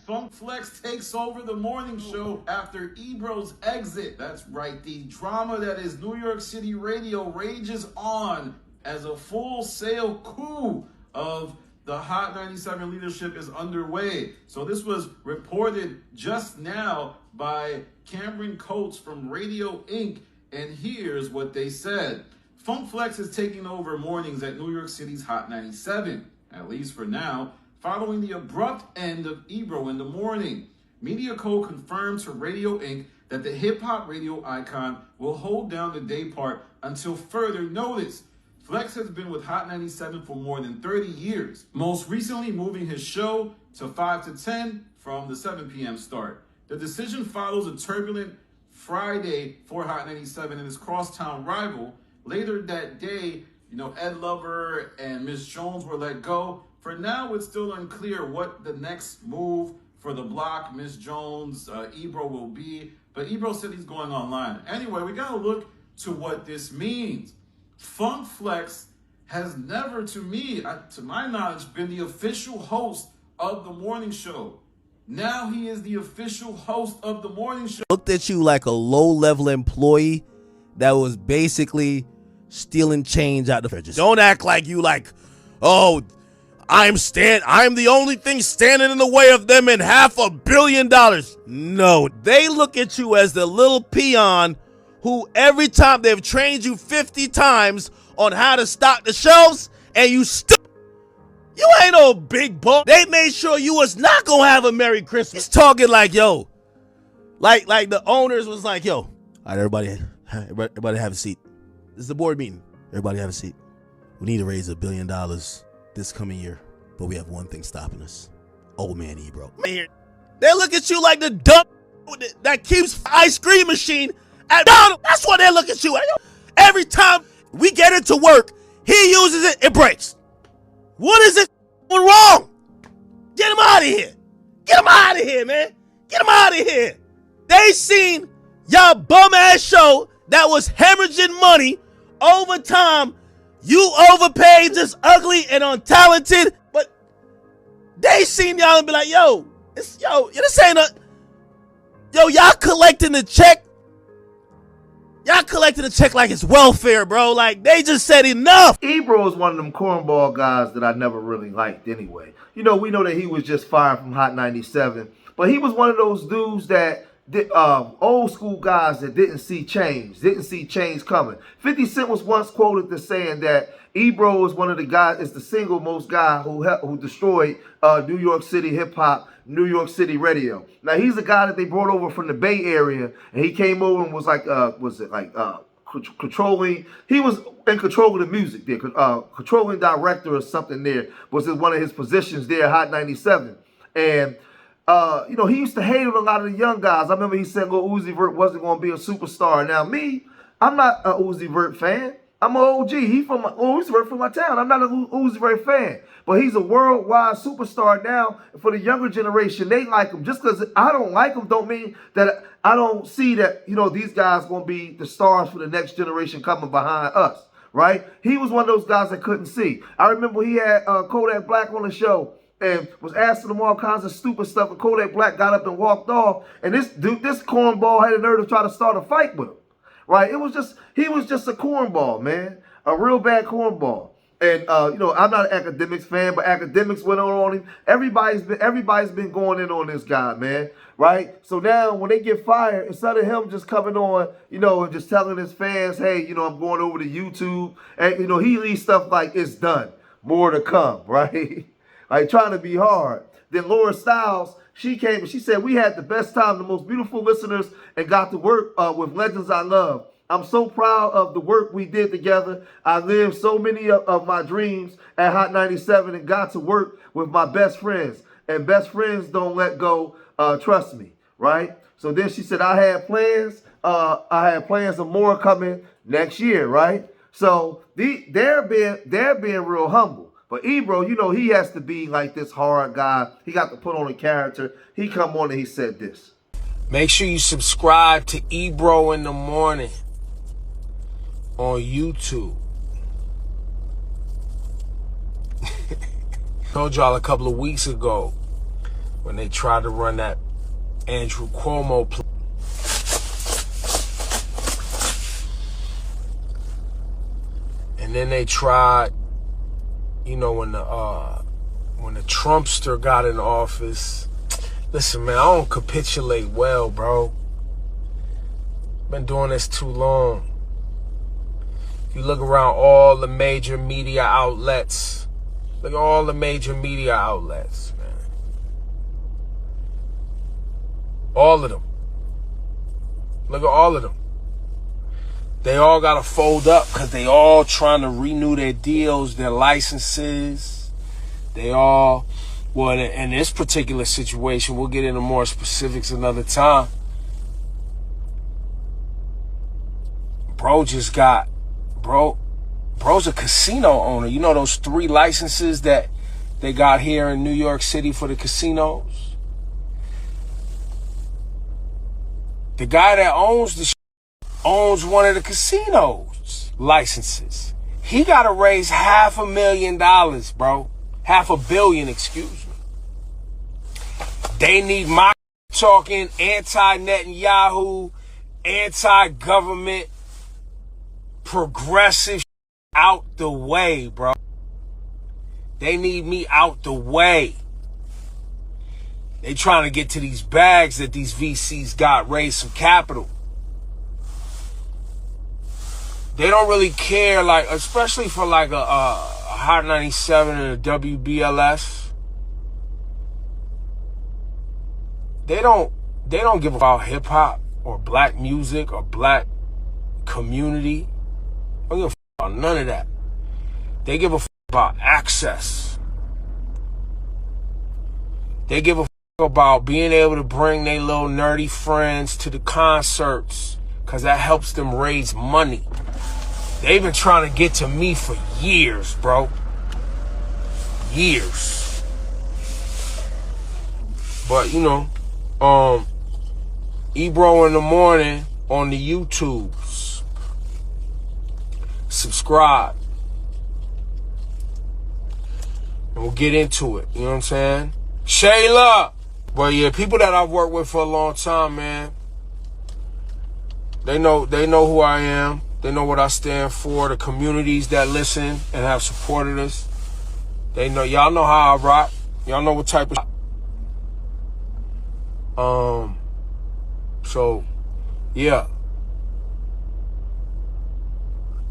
Funk Flex takes over the morning show after Ebro's exit. That's right, the drama that is New York City radio rages on as a full-sail coup of the Hot 97 leadership is underway. So this was reported just now by Cameron Coates from Radio Inc., and here's what they said. Funk Flex is taking over mornings at New York City's Hot 97, at least for now, following the abrupt end of Ebro in the morning. Media Co. confirmed to Radio Inc. that the hip-hop radio icon will hold down the day part until further notice. Flex has been with Hot 97 for more than 30 years, most recently moving his show to 5 to 10 from the 7 p.m. start. The decision follows a turbulent Friday for Hot 97 and his crosstown rival. Later that day, Ed Lover and Miss Jones were let go. For now, it's still unclear what the next move for the block, Miss Jones, Ebro will be. But Ebro said he's going online. Anyway, we got to look to what this means. Funk Flex has never, to my knowledge, been the official host of the morning show. Now he is the official host of the morning show. Looked at you like a low-level employee that was basically stealing change out the fridges. Don't act like you oh, I'm the only thing standing in the way of them in $500 million. No, they look at you as the little peon who every time they've trained you 50 times on how to stock the shelves, and you ain't no big boss. They made sure you was not gonna have a Merry Christmas. It's talking like, yo, like the owners was like, yo, all right, everybody have a seat. This is the board meeting. Everybody have a seat. We need to raise $1 billion this coming year, but we have one thing stopping us. Old man Ebro. Man, they look at you like the dumb that keeps ice cream machine at McDonald's. That's what they look at you. Every time we get it to work, he uses it, it breaks. What is it wrong? Get him out of here. Get him out of here, man. Get him out of here. They seen y'all bum ass show that was hemorrhaging money over time. You overpaid, just ugly and untalented. But they seen y'all and be like, this ain't y'all collecting the check. Y'all collecting the check like it's welfare, bro. Like, they just said enough. Ebro is one of them cornball guys that I never really liked anyway. We know that he was just fired from Hot 97. But he was one of those dudes that, old school guys that didn't see change coming. 50 Cent was once quoted as saying that Ebro is one of the guys, is the single most guy who destroyed New York City hip-hop, New York City radio. Now, he's a guy that they brought over from the Bay Area, and he came over and was controlling. He was in control of the music there, controlling director or something there was one of his positions there at Hot 97. And he used to hate on a lot of the young guys. I remember he said Uzi Vert wasn't going to be a superstar. Now, I'm not a Uzi Vert fan. I'm an OG. He's from my town. I'm not a Uzi Vert fan. But he's a worldwide superstar now. For the younger generation, they like him. Just because I don't like him don't mean that I don't see that, these guys going to be the stars for the next generation coming behind us, right? He was one of those guys that couldn't see. I remember he had Kodak Black on the show and was asking him all kinds of stupid stuff, and Kodak Black got up and walked off, and this cornball had a nerve to try to start a fight with him, right? He was just a cornball, man, a real bad cornball. And I'm not an academics fan, but academics went on him. Everybody's been going in on this guy, man, right? So now when they get fired, instead of him just coming on, and just telling his fans, hey, I'm going over to YouTube, and he leaves stuff like it's done, more to come, right? Like trying to be hard. Then Laura Stiles, she came and she said, we had the best time, the most beautiful listeners, and got to work with legends I love. I'm so proud of the work we did together. I lived so many of my dreams at Hot 97 and got to work with my best friends. And best friends don't let go, trust me, right? So then she said, I had plans of more coming next year, right? So they're being real humble. But Ebro, he has to be like this hard guy. He got to put on a character. He come on and he said this. Make sure you subscribe to Ebro in the Morning on YouTube. Told y'all a couple of weeks ago when they tried to run that Andrew Cuomo play. And then they tried, you know, when the Trumpster got in office. Listen, man, I don't capitulate well, bro. Been doing this too long. If you look around all the major media outlets, look at all the major media outlets, man. All of them. Look at all of them. They all got to fold up because they all trying to renew their deals, their licenses. They all, well, in this particular situation, we'll get into more specifics another time. Bro's a casino owner. You know those 3 licenses that they got here in New York City for the casinos? The guy that owns the owns one of the casinos licenses. He got to raise $500,000, bro. $500 million, excuse me. They need my talking anti-Netanyahu, anti-government, progressive out the way, bro. They need me out the way. They trying to get to these bags that these VCs got, raise some capital. They don't really care, like, especially for like a Hot 97 and a WBLS. They don't give about hip hop or black music or black community. They don't give a about none of that. They give a about access. They give a about being able to bring their little nerdy friends to the concerts because that helps them raise money. They've been trying to get to me for years, bro. Years. But, you know, Ebro in the morning on the YouTubes. Subscribe. And we'll get into it. You know what I'm saying? Shayla. But yeah, people that I've worked with for a long time, man. They know who I am. They know what I stand for. The communities that listen and have supported us. They know, y'all know how I rock. Y'all know what type of so yeah.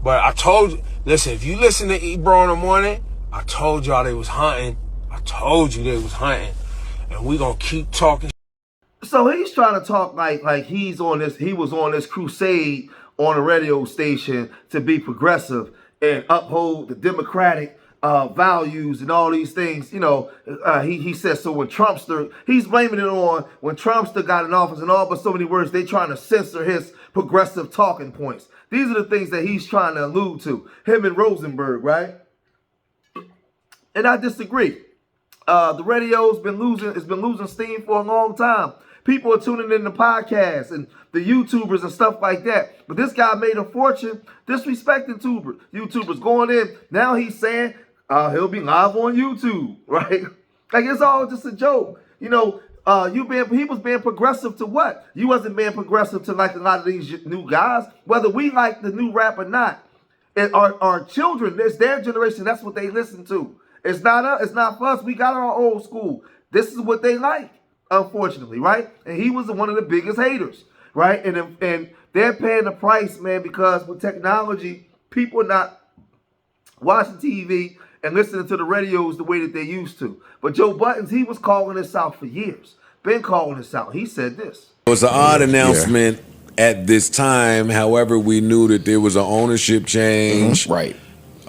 But I told you, listen, if you listen to Ebro in the morning, I told y'all they was hunting. I told you they was hunting. And we gonna keep talking. So he's trying to talk like he was on this crusade on a radio station to be progressive and uphold the democratic values and all these things. You know, he says, so when Trumpster, he's blaming it on when Trumpster got in office and all but so many words, they trying to censor his progressive talking points. These are the things that he's trying to allude to. Him and Rosenberg, right? And I disagree. The radio's been losing steam for a long time. People are tuning in to podcasts and the YouTubers and stuff like that. But this guy made a fortune disrespecting YouTubers. Going in, now he's saying he'll be live on YouTube, right? Like, it's all just a joke. You know, he was being progressive to what? You wasn't being progressive to like a lot of these new guys. Whether we like the new rap or not, our children, it's their generation, that's what they listen to. It's not us, it's not for us. We got our old school. This is what they like. Unfortunately, right? And he was one of the biggest haters, right? And they're paying the price, man, because with technology, people are not watching TV and listening to the radios the way that they used to. But Joe Buttons, he was calling this out for years. Been calling this out. He said this. It was an odd announcement at this time. However, we knew that there was an ownership change. Right.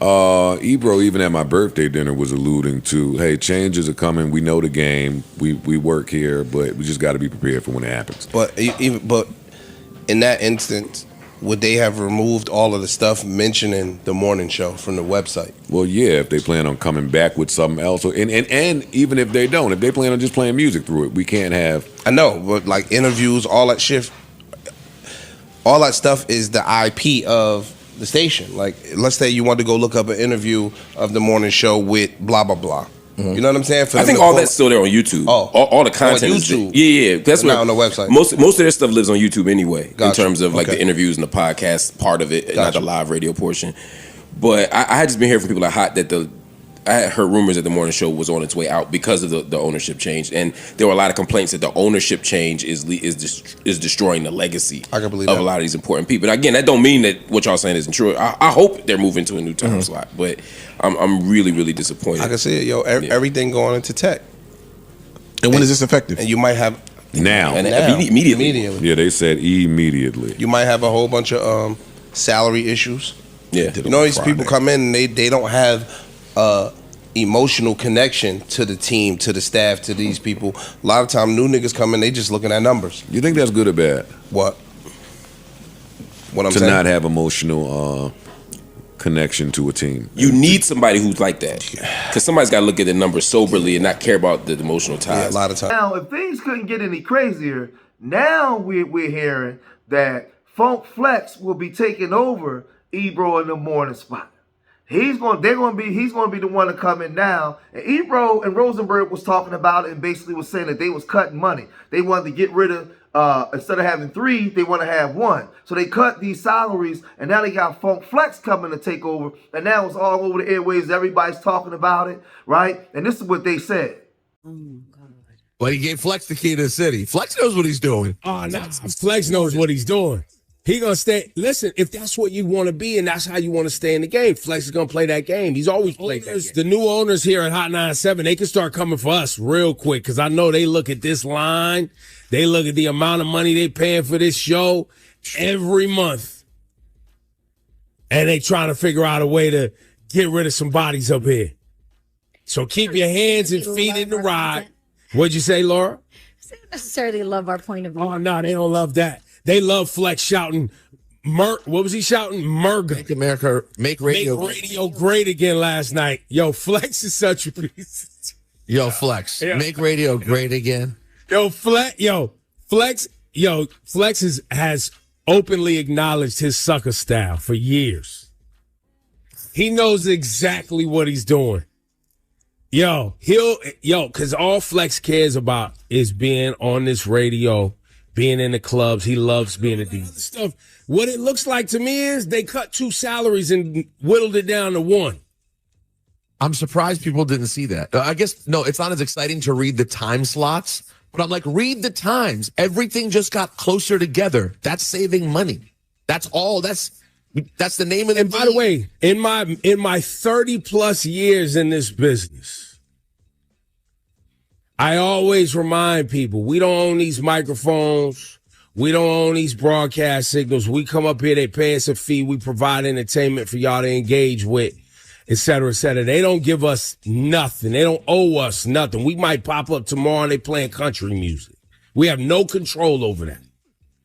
Ebro, even at my birthday dinner, was alluding to, hey, changes are coming. We know the game. We work here, but we just got to be prepared for when it happens. But in that instance, would they have removed all of the stuff mentioning the morning show from the website? Well, yeah, if they plan on coming back with something else, and even if they don't, if they plan on just playing music through it, we can't have. I know, but like interviews, all that shit, all that stuff is the IP of the station. Like, let's say you want to go look up an interview of the morning show with blah blah blah. You know what I'm saying? For I them think to all pull- that's still there on YouTube. Oh. All the content is YouTube. Yeah. That's Not what on the website. Most of their stuff lives on YouTube anyway. Gotcha. In terms of like Okay. the interviews and the podcast part of it, not Gotcha. the live radio portion. But I had just been hearing from people like hot that I had heard rumors that the morning show was on its way out because of the ownership change, and there were a lot of complaints that the ownership change is destroying the legacy I can believe of that. a lot of these important people. And again, that don't mean that what y'all saying isn't true. I hope they're moving to a new time slot, but I'm really, really disappointed. I can see it, yo. Everything going into tech. And when is this effective? And you might have Now. And now. immediately. Yeah, they said immediately. You might have a whole bunch of salary issues. Yeah. You know, these people come in and they don't have emotional connection to the team, to the staff, to these people. A lot of time, new niggas come in, they just looking at numbers. You think that's good or bad? What I'm To saying? not have emotional connection to a team. You need somebody who's like that, because somebody's got to look at the numbers soberly and not care about the emotional Yeah, ties. a lot of times. Now, if things couldn't get any crazier, now we're hearing that Funk Flex will be taking over Ebro in the morning spot. He's gonna be the one to come in now. And Ebro and Rosenberg was talking about it and basically was saying that they was cutting money. They wanted to get rid of instead of having 3, they want to have 1. So they cut these salaries, and now they got Funk Flex coming to take over. And now it's all over the airwaves. Everybody's talking about it, right? And this is what they said. But he gave Flex the key to the city. Flex knows what he's doing. Oh, no. Flex knows what he's doing. He gonna stay. Listen, if that's what you want to be and that's how you want to stay in the game, Flex is gonna play that game. He's always played that game. The new owners here at Hot 97, they can start coming for us real quick, because I know they look at this line, they look at the amount of money they paying for this show every month, and they trying to figure out a way to get rid of some bodies up here. So keep your hands and feet in the ride. What'd you say, Laura? They don't necessarily love our point of view. Oh no, they don't love that. They love Flex shouting, what was he shouting? Murga. Make radio Great again last night. Yo, Flex is such a piece. Yo, Flex. Yeah. Make radio great again. Flex has openly acknowledged his sucker style for years. He knows exactly what he's doing. Because all Flex cares about is being on this radio, being in the clubs. He loves being a DJ. Stuff. What it looks like to me is they cut 2 salaries and whittled it down to 1. I'm surprised people didn't see that. I guess, no, it's not as exciting to read the time slots, but I'm like, read the times. Everything just got closer together. That's saving money. That's all. That's the name of the And by the way, in my 30 plus years in this business, I always remind people, we don't own these microphones. We don't own these broadcast signals. We come up here, they pay us a fee. We provide entertainment for y'all to engage with, et cetera, et cetera. They don't give us nothing. They don't owe us nothing. We might pop up tomorrow and they playing country music. We have no control over that.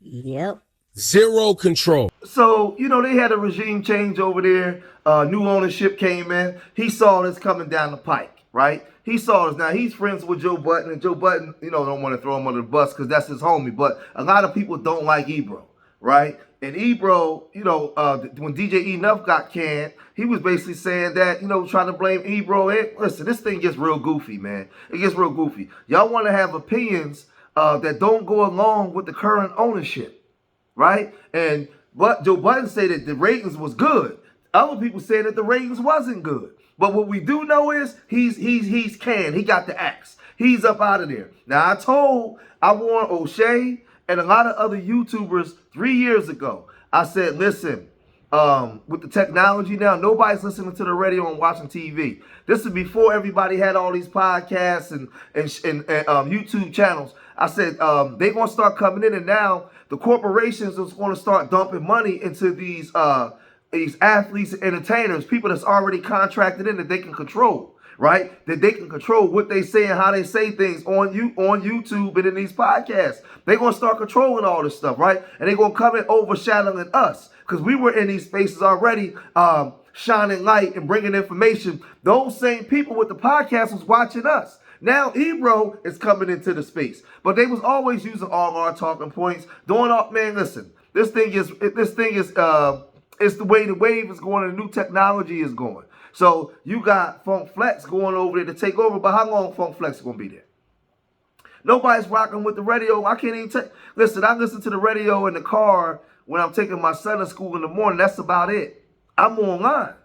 Yep. Zero control. So, they had a regime change over there. New ownership came in. He saw this coming down the pike, right? He saw this. Now, he's friends with Joe Budden, and Joe Budden, don't want to throw him under the bus because that's his homie. But a lot of people don't like Ebro, right? And Ebro, when DJ Enough got canned, he was basically saying that, trying to blame Ebro. Listen, this thing gets real goofy, man. It gets real goofy. Y'all want to have opinions that don't go along with the current ownership, right? But Joe Budden said that the ratings was good. Other people said that the ratings wasn't good. But what we do know is he's canned. He got the axe. He's up out of there. Now, I warned O'Shea and a lot of other YouTubers 3 years ago. I said, listen, with the technology now, nobody's listening to the radio and watching TV. This is before everybody had all these podcasts and YouTube channels. I said, they're going to start coming in, and now the corporations is going to start dumping money into these athletes and entertainers, people that's already contracted in that they can control, right? That they can control what they say and how they say things on YouTube and in these podcasts. They're going to start controlling all this stuff, right? And they're going to come in overshadowing us because we were in these spaces already, shining light and bringing information. Those same people with the podcast was watching us. Now Ebro is coming into the space, but they was always using all our talking points. Man, listen, it's the way the wave is going and the new technology is going. So you got Funk Flex going over there to take over, but how long Funk Flex is going to be there? Nobody's rocking with the radio. I can't even take. Listen, I listen to the radio in the car when I'm taking my son to school in the morning. That's about it. I'm online.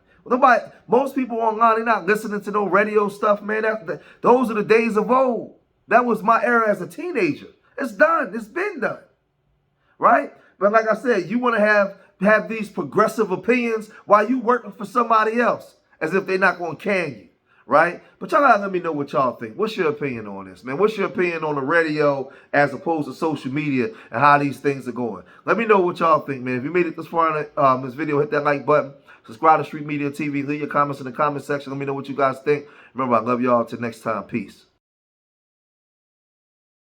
Most people online, they're not listening to no radio stuff, man. Those are the days of old. That was my era as a teenager. It's done. It's been done. Right? But like I said, you want to have these progressive opinions while you working for somebody else, as if they're not going to can you. Right? But y'all gotta let me know what y'all think. What's your opinion on this, man? What's your opinion on the radio as opposed to social media and how these things are going? Let me know what y'all think, man. If you made it this far in this video, hit that like button. Subscribe to Street Media TV. Leave your comments in the comment section. Let me know what you guys think. Remember, I love y'all. Till next time. Peace.